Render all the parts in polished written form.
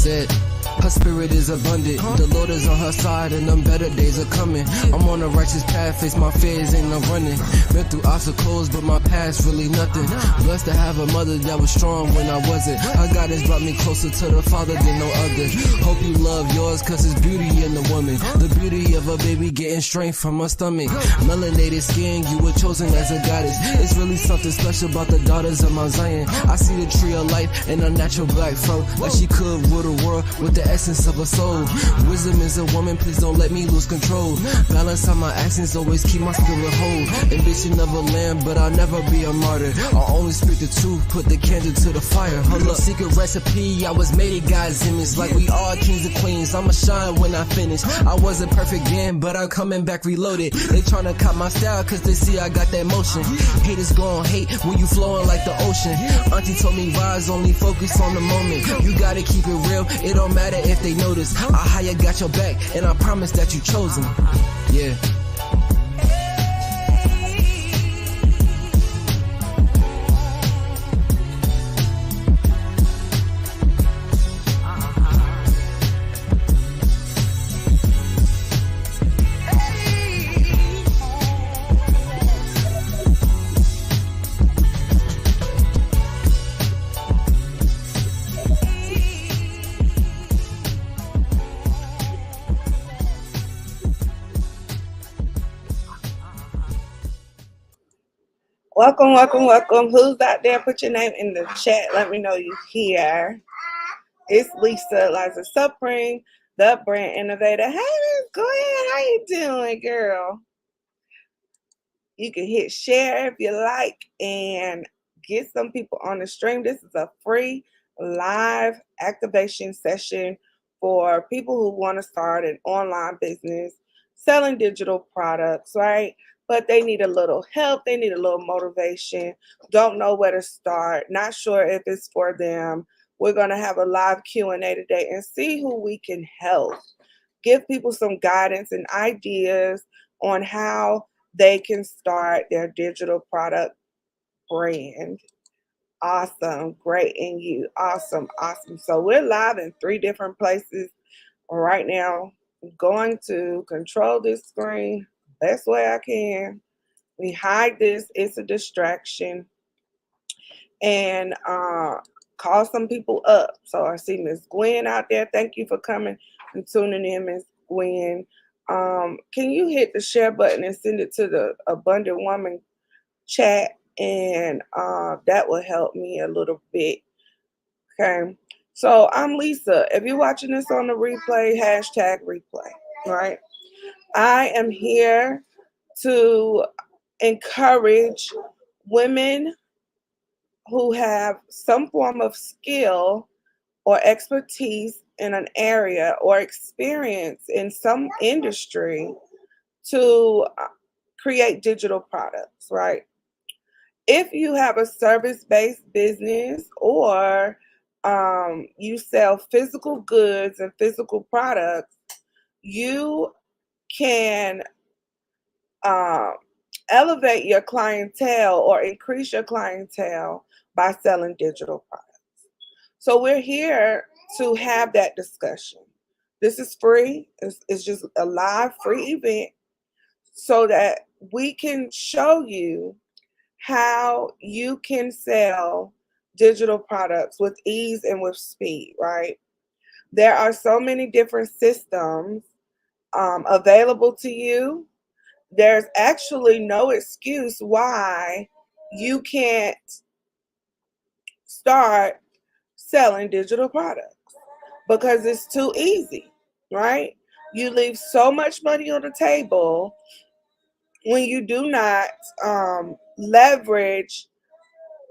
said, her spirit is abundant. The Lord is on her side and them better days are coming. I'm on a righteous path, face my fears, ain't no running. Been through obstacles, but my past really nothing. Blessed to have a mother that was strong when I wasn't. Her guidance brought me closer to the Father than no other. Hope you love yours, cause it's beauty in the woman. The beauty of a baby getting strength from her stomach. Melanated skin, you were chosen as a goddess. It's really something special about the daughters of Mount Zion. I see the tree of life in a natural black fro, like she could rule the world with the essence of a soul. Wisdom is a woman, please don't let me lose control. Balance on my actions, always keep my spirit whole. Ambition of a lamb, but I'll never be a martyr. I'll only speak the truth, put the candle to the fire. Hold up, secret recipe, I was made in God's image. Like we all kings and queens, I'ma shine when I finish. I wasn't perfect then, but I'm coming back reloaded. They tryna cop my style, cause they see I got that motion. Haters gon' hate when you flowing like the ocean. Auntie told me rise, only focus on the moment. You gotta keep it real, it don't matter if they notice. I higher got your back, and I promise that you chosen. Yeah. Welcome, welcome, welcome. Who's out there? Put your name in the chat. Let me know you here. It's Lisa, Liza Supreme, the brand innovator. Hey, Miss Gwen, how you doing, girl? You can hit share if you like and get some people on the stream. This is a free live activation session for people who want to start an online business selling digital products, right? But they need a little help. They need a little motivation. Don't know where to start. Not sure if it's for them. We're going to have a live Q&A today and see who we can help. Give people some guidance and ideas on how they can start their digital product brand. Awesome. Great. And you. Awesome. Awesome. So we're live in 3 different places right now. I'm going to control this screen best way I can. We hide this. It's a distraction. And call some people up. So I see Miss Gwen out there. Thank you for coming and tuning in, Miss Gwen. Can you hit the share button and send it to the Abundant Woman chat? And that will help me a little bit. Okay. So I'm Lisa. If you're watching this on the replay, #replay, right? I am here to encourage women who have some form of skill or expertise in an area or experience in some industry to create digital products, right? If you have a service-based business or you sell physical goods and physical products, you can elevate your clientele or increase your clientele by selling digital products. So we're here to have that discussion. This is free. It's just a live free event so that we can show you how you can sell digital products with ease and with speed, right? There are so many different systems available to you. There's actually no excuse why you can't start selling digital products because it's too easy, right? You leave so much money on the table when you do not leverage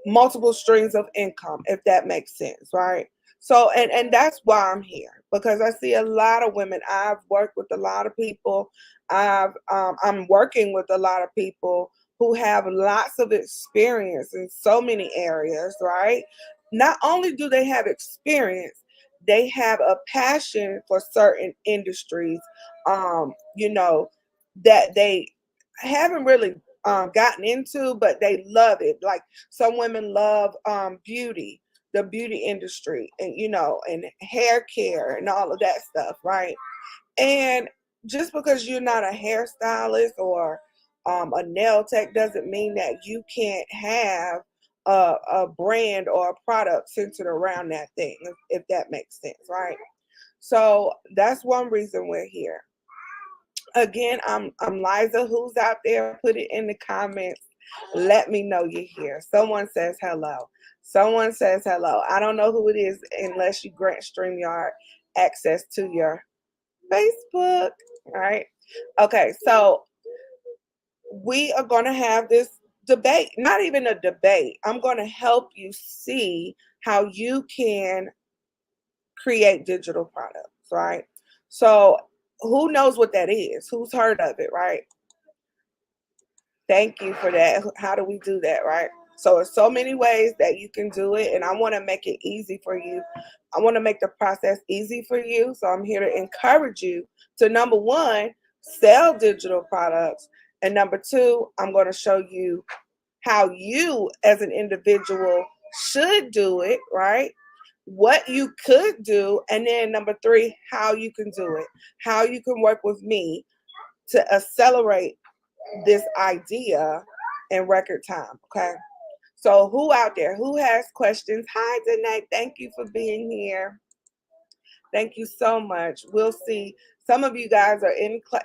multiple streams of income, if that makes sense, right? So, and that's why I'm here, because I see a lot of women. I've worked with a lot of people. I'm working with a lot of people who have lots of experience in so many areas, right? Not only do they have experience, they have a passion for certain industries, that they haven't really gotten into, but they love it. Like some women love beauty. the beauty industry and, and hair care and all of that stuff, right? And just because you're not a hairstylist or a nail tech doesn't mean that you can't have a brand or a product centered around that thing, if that makes sense, right? So that's one reason we're here. Again, I'm Liza. Who's out there? Put it in the comments. Let me know you're here. Someone says hello. Someone says hello. I don't know who it is unless you grant StreamYard access to your Facebook. All right. Okay, so we are going to have this debate. Not even a debate. I'm going to help you see how you can create digital products, right? So who knows what that is? Who's heard of it, right? Thank you for that. How do we do that, right? So there's so many ways that you can do it, and I want to make it easy for you. I want to make the process easy for you. So I'm here to encourage you to, number one, sell digital products. And number two, I'm going to show you how you as an individual should do it, right? What you could do. And then number three, how you can do it, how you can work with me to accelerate this idea in record time. Okay. So who out there, who has questions? Hi, Danae. Thank you for being here. Thank you so much. We'll see. Some of you guys are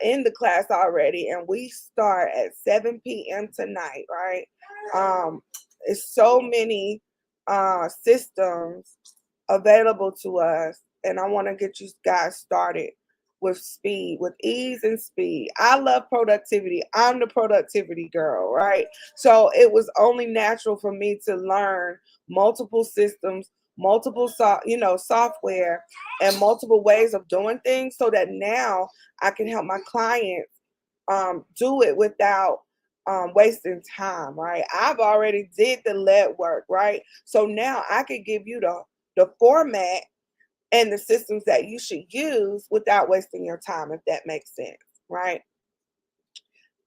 in the class already, and we start at 7 p.m. tonight, right? It's so many systems available to us, and I want to get you guys started with speed, with ease and speed. I love productivity. I'm the productivity girl, right? So it was only natural for me to learn multiple systems, multiple software, and multiple ways of doing things, so that now I can help my clients do it without wasting time, right? I've already did the lead work, right? So now I could give you the format and the systems that you should use without wasting your time, if that makes sense, right?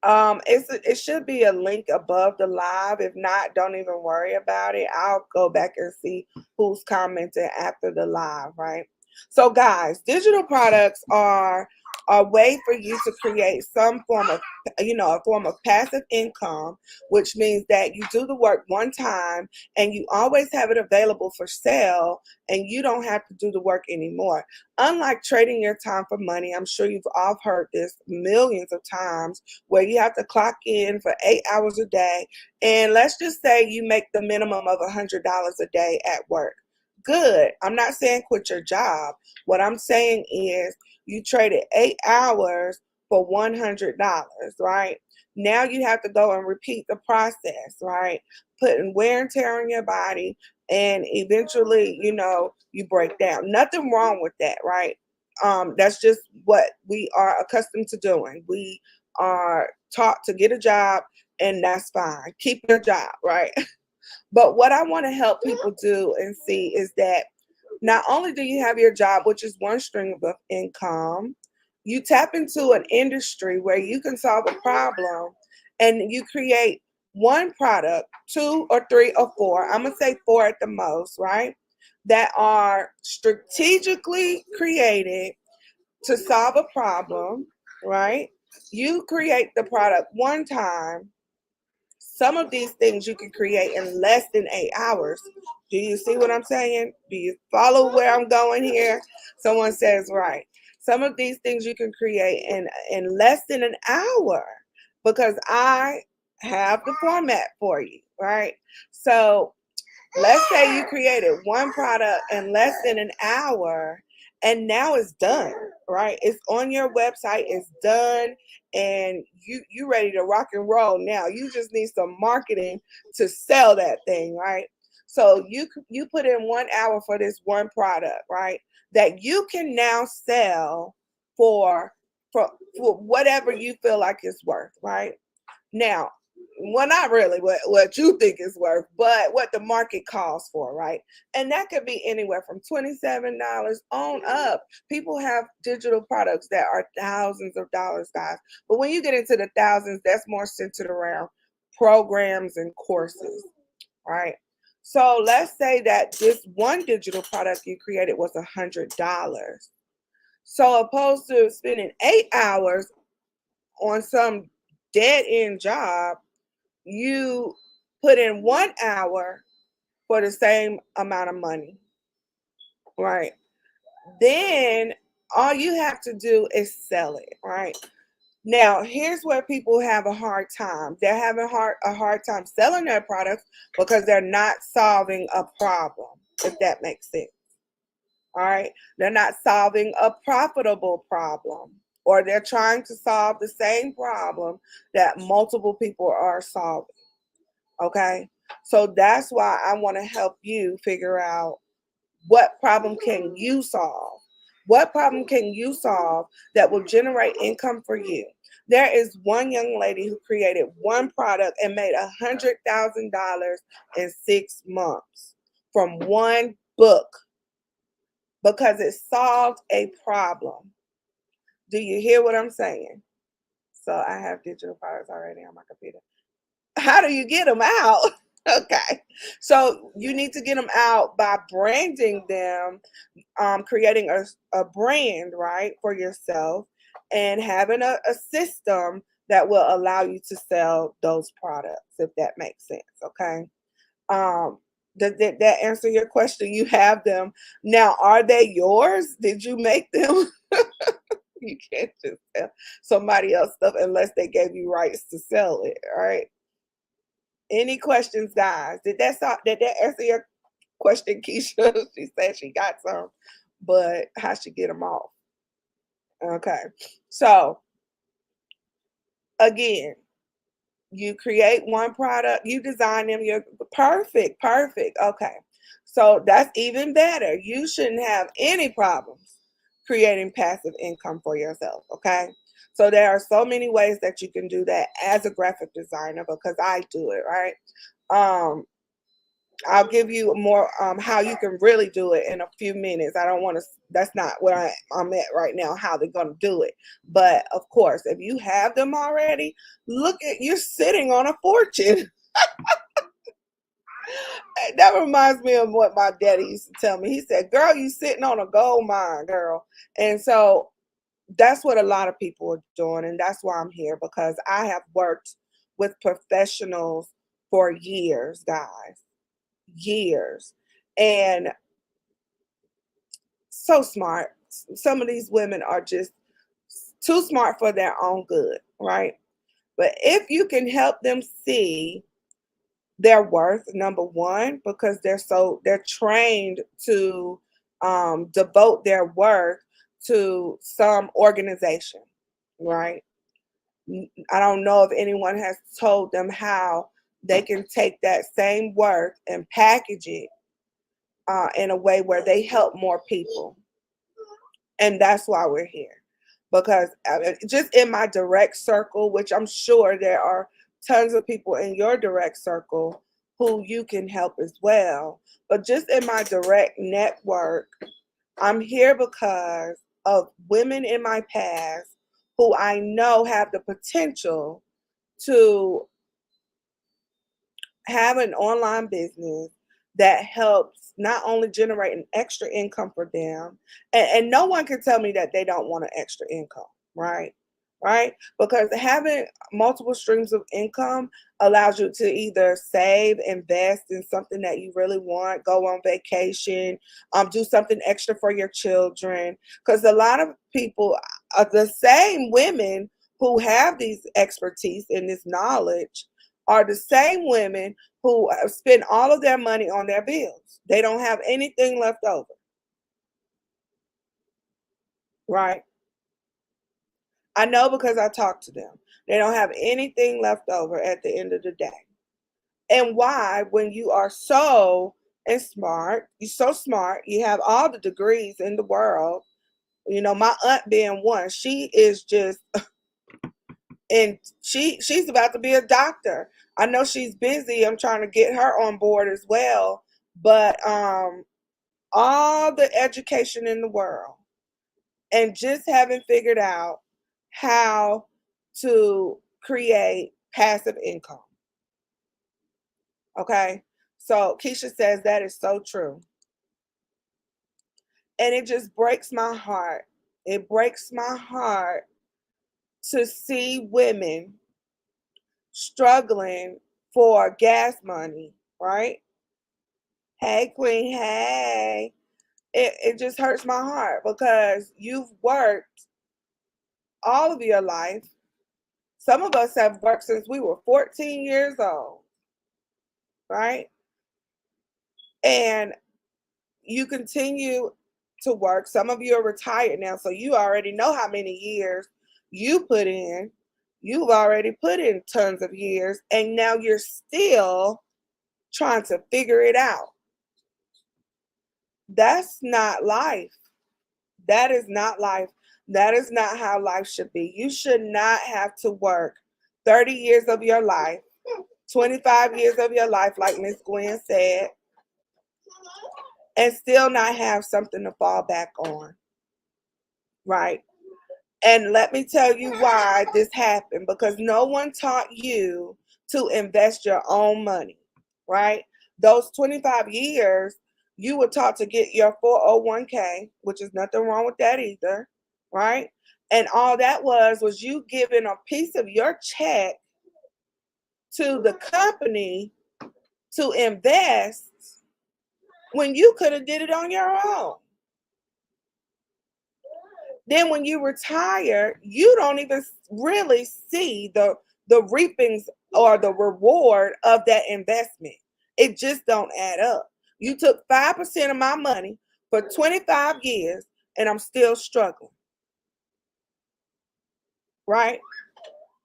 It should be a link above the live. If not, don't even worry about it. I'll go back and see who's commenting after the live, right? So guys, digital products are a way for you to create some form of, a form of passive income, which means that you do the work one time and you always have it available for sale, and you don't have to do the work anymore. Unlike trading your time for money, I'm sure you've all heard this millions of times, where you have to clock in for 8 hours a day. And let's just say you make the minimum of $100 a day at work. Good. I'm not saying quit your job. What I'm saying is you traded 8 hours for $100, right? Now you have to go and repeat the process, right? Putting wear and tear on your body, and eventually, you break down. Nothing wrong with that, right? That's just what we are accustomed to doing. We are taught to get a job, and that's fine. Keep your job, right? But what I want to help people do and see is that not only do you have your job, which is one stream of income, you tap into an industry where you can solve a problem, and you create one product, two or three or four, I'm going to say four at the most, right? That are strategically created to solve a problem, right? You create the product one time. Some of these things you can create in less than 8 hours. Do you see what I'm saying? Do you follow where I'm going here? Someone says, right. Some of these things you can create in less than an hour, because I have the format for you, right? So let's say you created one product in less than an hour, and now it's done, right? It's on your website, it's done, and you ready to rock and roll now. You just need some marketing to sell that thing, right? So you put in 1 hour for this one product, right? That you can now sell for whatever you feel like it's worth, right? Now, well, not really what you think is worth, but what the market calls for, right? And that could be anywhere from $27 on up. People have digital products that are thousands of dollars, guys. But when you get into the thousands, that's more centered around programs and courses, right? So let's say that this one digital product you created was $100. So opposed to spending 8 hours on some dead end job, you put in 1 hour for the same amount of money, right? Then all you have to do is sell it, right? Now, here's where people have a hard time. They're having a hard time selling their products because they're not solving a problem, if that makes sense. All right. They're not solving a profitable problem, or they're trying to solve the same problem that multiple people are solving. Okay. So that's why I want to help you figure out what problem can you solve? What problem can you solve that will generate income for you? There is one young lady who created one product and made $100,000 in 6 months from one book because it solved a problem. Do you hear what I'm saying? So I have digital products already on my computer. How do you get them out? Okay. So you need to get them out by branding them, creating a brand, right, for yourself, and having a system that will allow you to sell those products, if that makes sense. Okay. Um, that answer your question? You have them now. Are they yours? Did you make them? You can't just sell somebody else stuff unless they gave you rights to sell it. All right. Any questions, guys? Did that answer your question, Keisha? She said she got some, but how she get them off? Okay. So again, you create one product, you design them, you're perfect, perfect. Okay. So that's even better. You shouldn't have any problems creating passive income for yourself. Okay. So there are so many ways that you can do that as a graphic designer because I do it, right? Um, I'll give you more how you can really do it in a few minutes. I don't want to. That's not where I'm at right now. How they're gonna do it, but of course, if you have them already, look at you're sitting on a fortune. That reminds me of what my daddy used to tell me. He said, "Girl, you sitting on a gold mine, girl." And so that's what a lot of people are doing, and that's why I'm here because I have worked with professionals for years, guys, years, and so smart. Some of these women are just too smart for their own good, right? But if you can help them see their worth, number one, because they're trained to devote their worth to some organization, right? I don't know if anyone has told them how they can take that same worth and package it in a way where they help more people. And that's why we're here. Because just in my direct circle, which I'm sure there are tons of people in your direct circle who you can help as well. But just in my direct network, I'm here because of women in my past who I know have the potential to have an online business that helps not only generate an extra income for them, and no one can tell me that they don't want an extra income, right? Right? Because having multiple streams of income allows you to either save, invest in something that you really want, go on vacation, do something extra for your children. Because a lot of people are the same women who have these expertise and this knowledge are the same women who spend all of their money on their bills. They don't have anything left over, right? I know because I talk to them. They don't have anything left over at the end of the day. And why, when you are so and smart, you're so smart, you have all the degrees in the world. You know, my aunt being one, she is just and she's about to be a doctor. I know she's busy. I'm trying to get her on board as well. But all the education in the world and just haven't figured out how to create passive income. Okay. So Keisha says that is so true. And it just breaks my heart. It breaks my heart to see women struggling for gas money, right? Hey, Queen, hey. It just hurts my heart because you've worked all of your life. Some of us have worked since we were 14 years old, right? And you continue to work. Some of you are retired now, so you already know how many years you put in. You've already put in tons of years, and now you're still trying to figure it out. That's not life. That is not life. That is not how life should be. You should not have to work 30 years of your life, 25 years of your life, like Miss Gwen said, and still not have something to fall back on. Right? And let me tell you why this happened, because no one taught you to invest your own money, right? Those 25 years, you were taught to get your 401k, which is nothing wrong with that either, right? And all that was you giving a piece of your check to the company to invest when you could have did it on your own. Then when you retire, you don't even really see the reapings or the reward of that investment. It just don't add up. You took 5% of my money for 25 years and I'm still struggling. Right?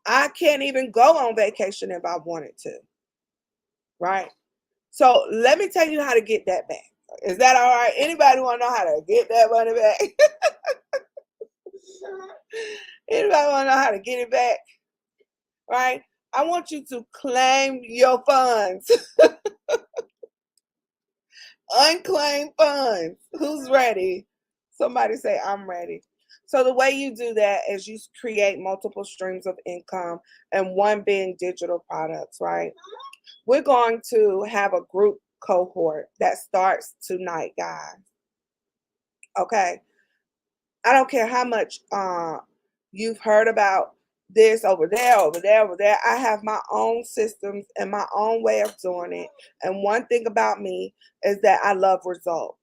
I can't even go on vacation if I wanted to. Right? So let me tell you how to get that back. Is that all right? Anybody want to know how to get that money back? Anybody want to know how to get it back? Right? I want you to claim your funds. Unclaimed funds. Who's ready? Somebody say, I'm ready. So the way you do that is you create multiple streams of income, and one being digital products, right? We're going to have a group cohort that starts tonight, guys. Okay. I don't care how much you've heard about this over there, over there, over there. I have my own systems and my own way of doing it. And one thing about me is that I love results,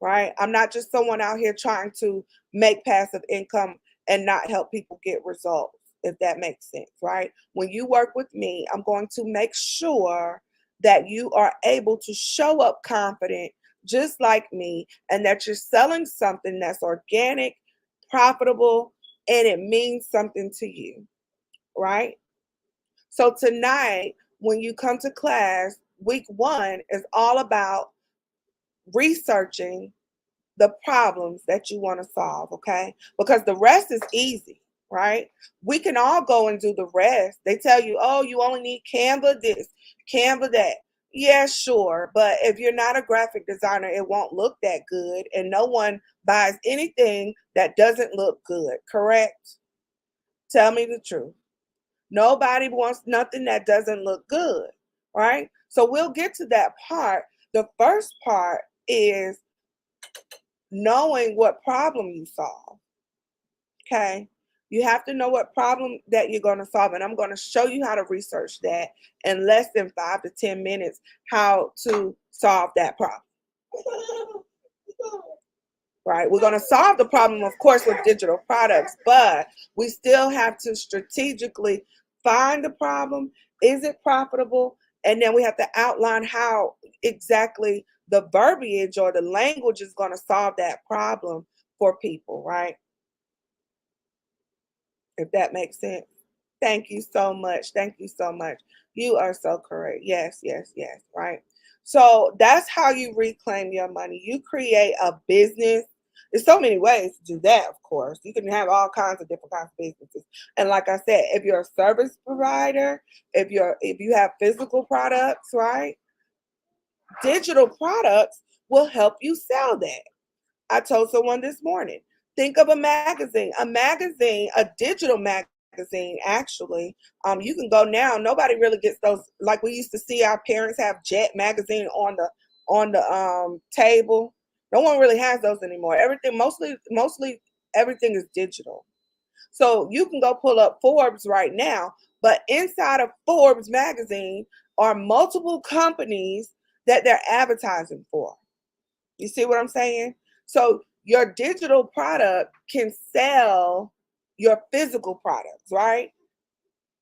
right? I'm not just someone out here trying to make passive income and not help people get results, if that makes sense, right? When you work with me, I'm going to make sure that you are able to show up confident just like me, and that you're selling something that's organic, profitable, and it means something to you, right? So tonight, when you come to class, week 1 is all about researching the problems that you want to solve, okay? Because the rest is easy, right? We can all go and do the rest. They tell you, oh, you only need Canva this, Canva that. Yeah, sure. But if you're not a graphic designer, it won't look that good. And no one buys anything that doesn't look good, correct? Tell me the truth. Nobody wants nothing that doesn't look good, right? So we'll get to that part. The first part is knowing what problem you solve. Okay. You have to know what problem that you're going to solve. And I'm going to show you how to research that in less than 5 to 10 minutes, how to solve that problem. Right. We're going to solve the problem, of course, with digital products, but we still have to strategically find the problem. Is it profitable? And then we have to outline how exactly the verbiage or the language is going to solve that problem for people, right? If that makes sense. Thank you so much. Thank you so much. You are so correct. Yes, yes, yes, right? So that's how you reclaim your money. You create a business. There's so many ways to do that, of course. You can have all kinds of different kinds of businesses. And like I said, if you're a service provider, if you have physical products, right? Digital products will help you sell that. I told someone this morning, think of a magazine, a digital magazine magazine. Actually, you can go now. Nobody really gets those like we used to see our parents have Jet magazine on the table. No one really has those anymore. Everything mostly everything is digital. So you can go pull up Forbes right now, but inside of Forbes magazine are multiple companies that they're advertising for. You see what I'm saying? So your digital product can sell your physical products, right?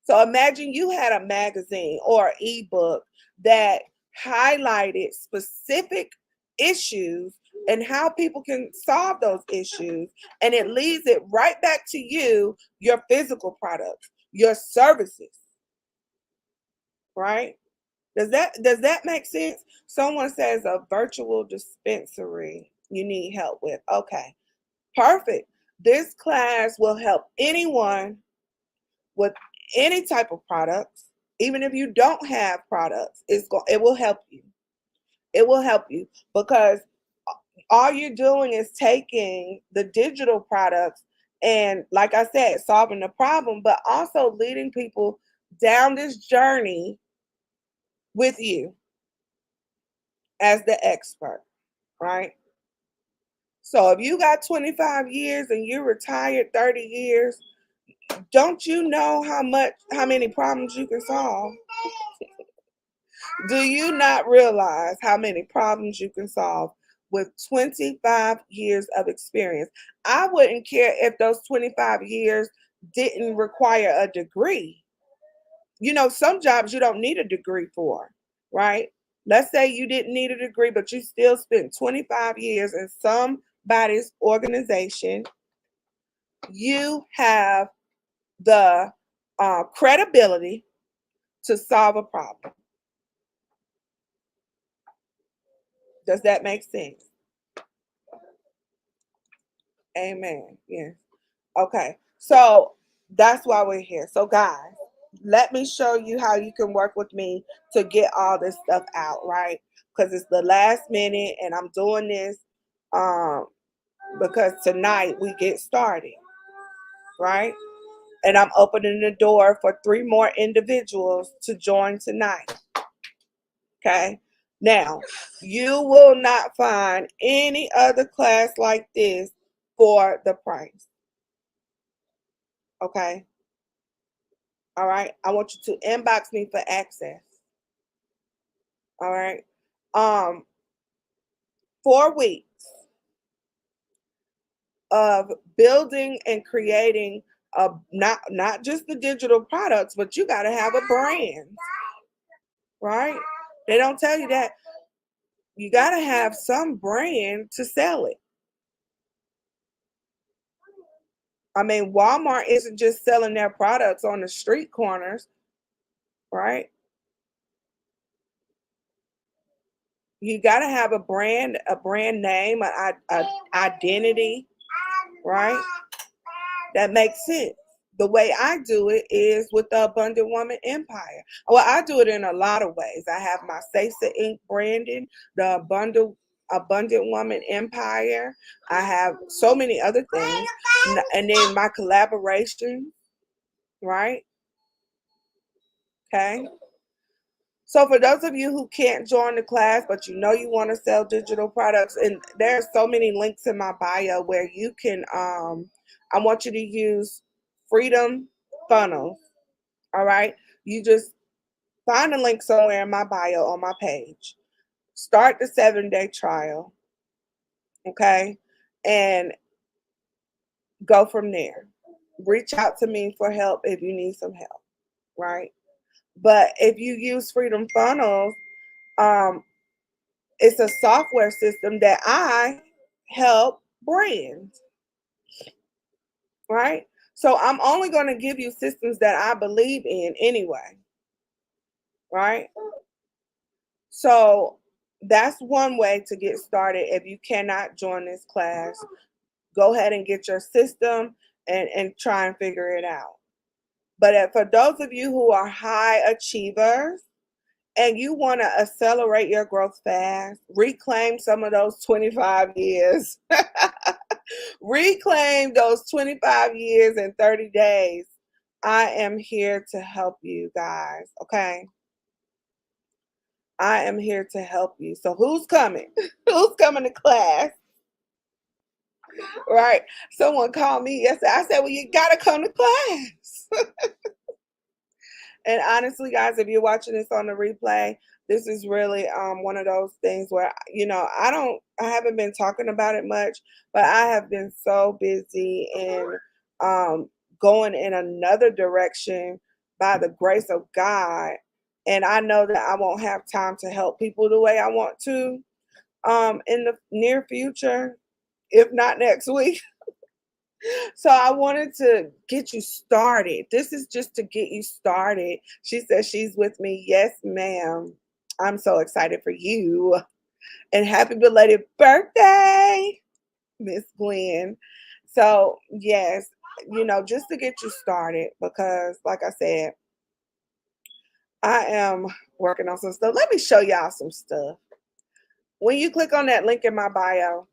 So imagine you had a magazine or ebook that highlighted specific issues and how people can solve those issues, and it leads it right back to you, your physical products, your services, right? Does that make sense? Someone says a virtual dispensary you need help with. Okay, perfect. This class will help anyone with any type of products. Even if you don't have products, it will help you. It will help you because all you're doing is taking the digital products and, like I said, solving the problem, but also leading people down this journey with you as the expert, right? So if you got 25 years and you're retired 30 years, don't you know how many problems you can solve? Do you not realize how many problems you can solve with 25 years of experience? I wouldn't care if those 25 years didn't require a degree. You know, some jobs you don't need a degree for, right? Let's say you didn't need a degree, but you still spent 25 years in somebody's organization. You have the credibility to solve a problem. Does that make sense? Amen. Yes. Okay. So that's why we're here. So, guys, let me show you how you can work with me to get all this stuff out, right? Because it's the last minute and I'm doing this um, because tonight we get started, right? And I'm opening the door for 3 more individuals to join tonight. Okay. Now, you will not find any other class like this for the price. Okay. All right. I want you to inbox me for access. All right. Um, 4 weeks of building and creating not just the digital products, but you got to have a brand, right? They don't tell you that. You got to have some brand to sell it. I mean, Walmart isn't just selling their products on the street corners, right? You got to have a brand name, a identity, right? That makes sense. The way I do it is with the Abundant Woman Empire. Well, I do it in a lot of ways. I have my Sasa Inc. branding, the Abundant Woman Empire. I have so many other things. And then my collaboration, right? Okay. So for those of you who can't join the class, but you know you want to sell digital products, and there's so many links in my bio where you can, I want you to use Freedom Funnels. All right. You just find a link somewhere in my bio on my page. Start the 7-day trial. Okay. And go from there. Reach out to me for help if you need some help. Right. But if you use Freedom Funnels, um, it's a software system that I help brands, right? So I'm only going to give you systems that I believe in anyway, right? So that's one way to get started. If you cannot join this class, go ahead and get your system and try and figure it out. But for those of you who are high achievers, and you want to accelerate your growth fast, reclaim some of those 25 years, reclaim those 25 years and 30 days, I am here to help you guys. Okay. I am here to help you. So who's coming? Who's coming to class? Right. Someone called me yesterday. I said, well, you gotta come to class. And honestly, guys, if you're watching this on the replay, this is really one of those things where I haven't been talking about it much, but I have been so busy in um, going in another direction by the grace of God, and I know that I won't have time to help people the way I want to in the near future, if not next week. So I wanted to get you started. This is just to get you started. She says she's with me. Yes, ma'am. I'm so excited for you. And happy belated birthday, Miss Gwen. So, yes, just to get you started, because like I said, I am working on some stuff. Let me show y'all some stuff. When you click on that link in my bio,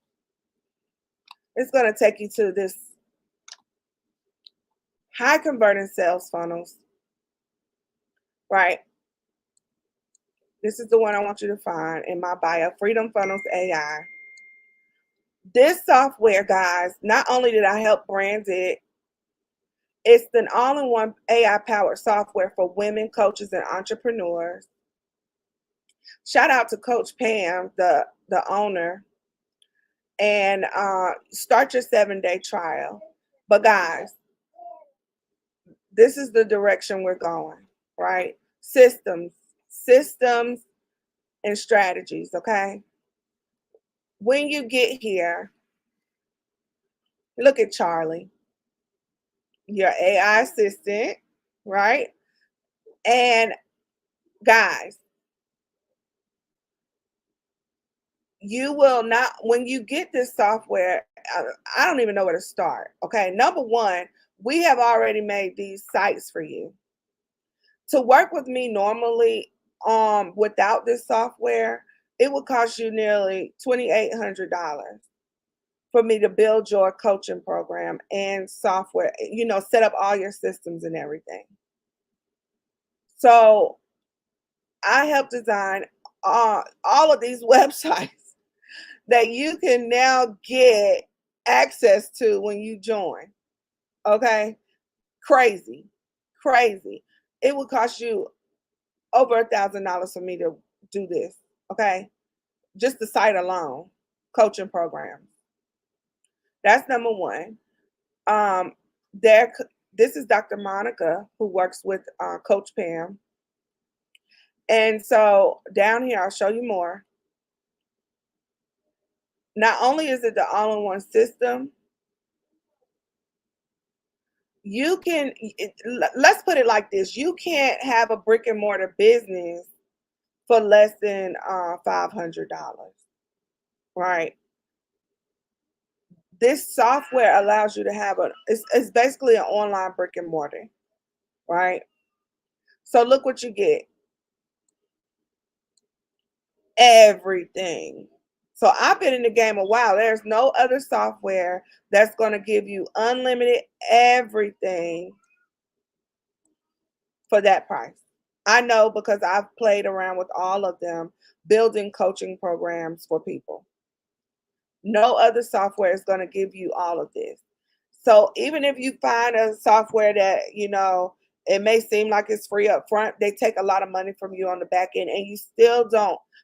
it's going to take you to this high converting sales funnels, right? This is the one I want you to find in my bio, Freedom Funnels AI. This software, guys, not only did I help brand it, it's an all-in-one AI-powered software for women, coaches, and entrepreneurs. Shout out to Coach Pam, the owner, and start your 7-day trial. But guys, this is the direction we're going, right? Systems, and strategies, okay? When you get here, look at Charlie, your AI assistant, right? And guys, you will not, when you get this software, I don't even know where to start. Okay. Number one, we have already made these sites for you. To work with me normally, without this software, it would cost you nearly $2,800 for me to build your coaching program and software, set up all your systems and everything. So I help design all of these websites that you can now get access to when you join. Okay? Crazy. Crazy. It would cost you over $1,000 for me to do this. Okay? Just the site alone, coaching program. That's number one. There, this is Dr. Monica, who works with Coach Pam. And so down here, I'll show you more. Not only is it the all-in-one system, let's put it like this. You can't have a brick and mortar business for less than $500, right? This software allows you to have it's basically an online brick and mortar, right? So look what you get. Everything. So I've been in the game a while. There's no other software that's going to give you unlimited everything for that price. I know because I've played around with all of them, building coaching programs for people. No other software is going to give you all of this. So even if you find a software that, it may seem like it's free up front, they take a lot of money from you on the back end, and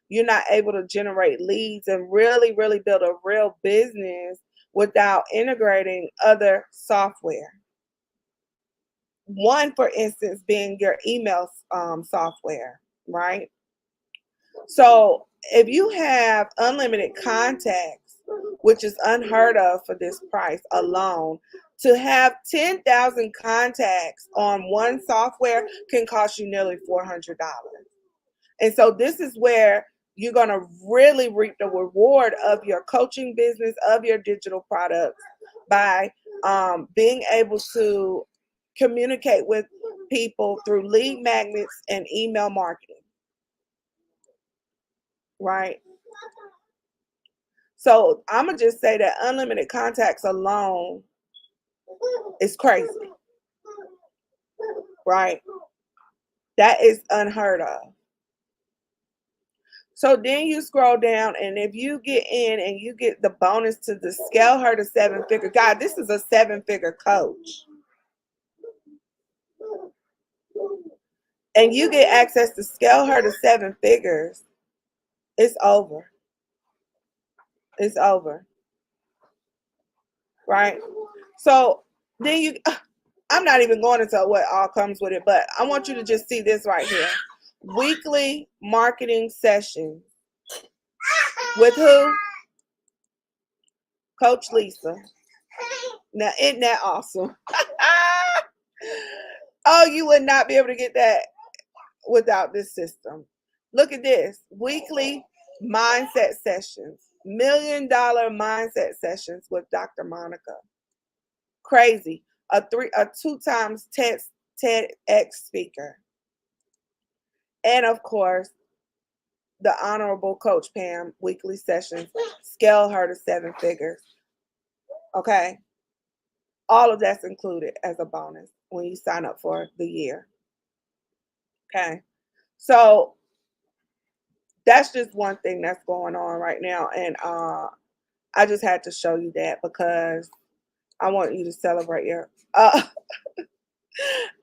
you're not able to generate leads and really, really build a real business without integrating other software. One, for instance, being your email software, right? So if you have unlimited contacts, which is unheard of for this price alone, to have 10,000 contacts on one software can cost you nearly $400. And so this is where you're going to really reap the reward of your coaching business, of your digital products, by being able to communicate with people through lead magnets and email marketing, right? So I'm going to just say that unlimited contacts alone is crazy. right? That is unheard of. So then you scroll down, and if you get in and you get the bonus to the Scale Her to 7-figure, God, this is a 7-figure coach. And you get access to Scale Her to 7 figures, it's over. It's over. Right? So then I'm not even going into what all comes with it, but I want you to just see this right here. Weekly marketing sessions. With who? Coach Lisa. Now, isn't that awesome? Oh, you would not be able to get that without this system. Look at this. Weekly mindset sessions. $1 million mindset sessions with Dr. Monica. Crazy. A 2 times TEDx speaker. And of course, the Honorable Coach Pam weekly sessions. Scale Her to 7 figures. Okay. All of that's included as a bonus when you sign up for the year. Okay. So that's just one thing that's going on right now. And I just had to show you that because I want you to celebrate your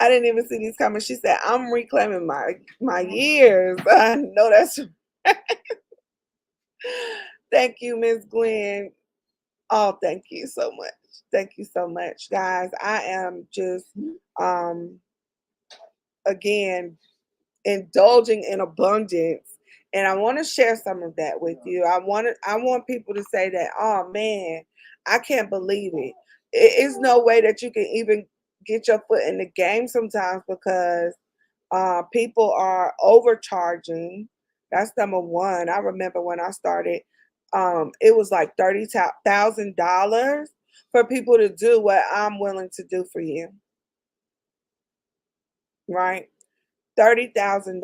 I didn't even see these comments. She said, I'm reclaiming my years. I know that's right. Thank you, Miss Gwen. Oh, thank you so much. Thank you so much, guys. I am just again indulging in abundance, and I want to share some of that with you. I want people to say that, oh man, I can't believe it. It is no way that you can even get your foot in the game sometimes because people are overcharging. That's number one. I remember when I started, it was like $30,000 for people to do what I'm willing to do for you, right? $30,000.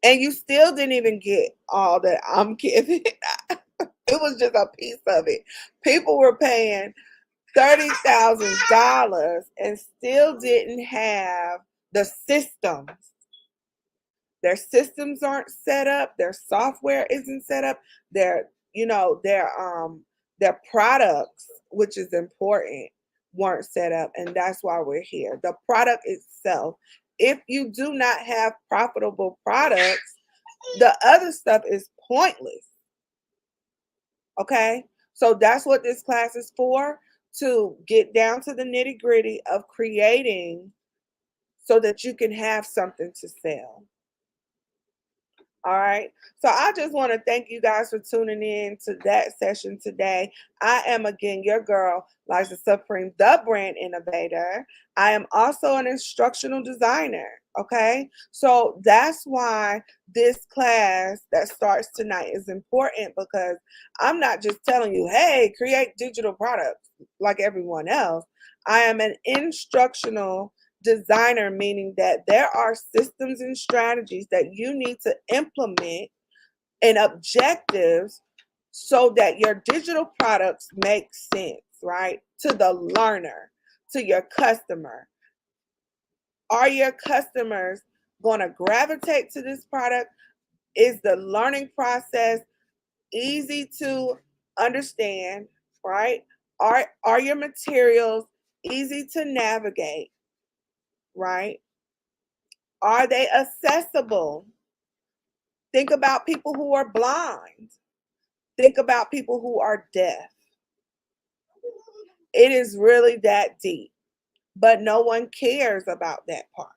And you still didn't even get all that I'm giving. It was just a piece of it. People were paying $30,000 and still didn't have the systems. Their systems aren't set up. Their software isn't set up. Their products, which is important, weren't set up, and that's why we're here. The product itself. If you do not have profitable products, the other stuff is pointless. Okay? So that's what this class is for, to get down to the nitty-gritty of creating so that you can have something to sell. All right. So I just want to thank you guys for tuning in to that session today. I am again your girl, Liza Supreme, the brand innovator. I am also an instructional designer. Okay. So that's why this class that starts tonight is important, because I'm not just telling you, hey, create digital products like everyone else. I am an instructional designer, meaning that there are systems and strategies that you need to implement and objectives so that your digital products make sense, right? To the learner, to your customer. Are your customers going to gravitate to this product? Is the learning process easy to understand, right? Are your materials easy to navigate, right? Are they accessible? Think about people who are blind. Think about people who are deaf. It is really that deep, but no one cares about that part.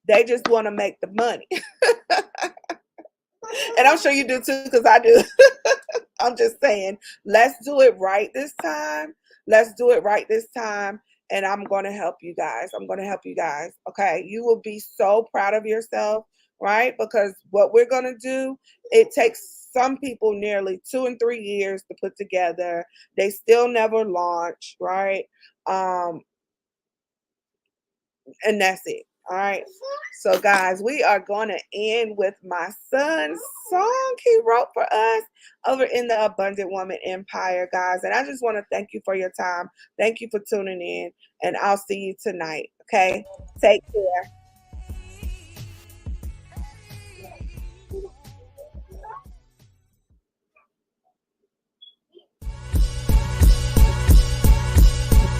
They just want to make the money. And I'm sure you do too, because I do. I'm just saying, let's do it right this time. Let's do it right this time. And I'm going to help you guys. I'm going to help you guys. Okay. You will be so proud of yourself, right? Because what we're going to do, it takes some people nearly 2 and 3 years to put together. They still never launch, right? And that's it. All right. So, guys, we are going to end with my son's song he wrote for us over in the Abundant Woman Empire, guys. And I just want to thank you for your time. Thank you for tuning in. And I'll see you tonight. Okay? Take care.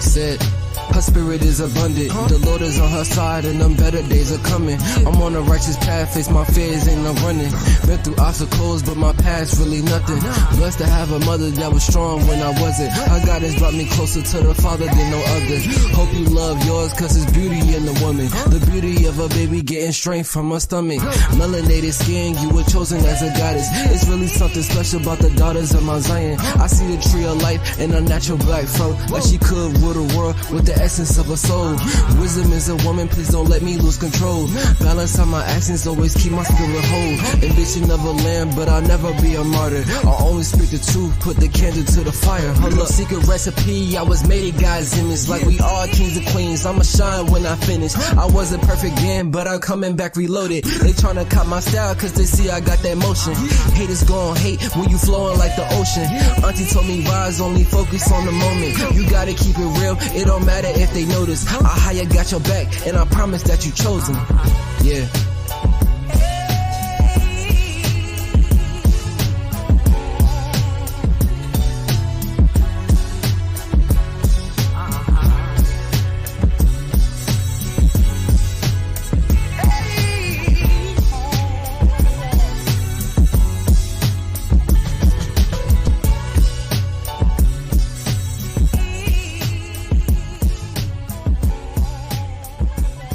Said her spirit is abundant, the Lord is on her side and them better days are coming. I'm on a righteous path, face my fears, ain't no running. Been through obstacles, but my past really nothing. Blessed to have a mother that was strong when I wasn't. Her guidance brought me closer to the Father than no other. Hope you love yours, cause it's beauty in the woman. The beauty of a baby getting strength from her stomach. Melanated skin, you were chosen as a goddess. It's really something special about the daughters of Mount Zion. I see the tree of life in a natural black fro, like she could rule the world with the essence of a soul. Wisdom is a woman, please don't let me lose control. Balance on my actions, always keep my spirit whole. Ambition of a lamb, but I'll never be a martyr. I'll only speak the truth, put the candle to the fire. Hold up, secret recipe, I was made in God's image. Like we all kings and queens, I'ma shine when I finish. I wasn't perfect then, but I'm coming back reloaded. They tryna cop my style, cause they see I got that motion. Haters gon' hate when you flowing like the ocean. Auntie told me rise, only focus on the moment. You gotta keep it real, it don't matter if they notice. I higher got your back, and I promise that you chosen. Yeah.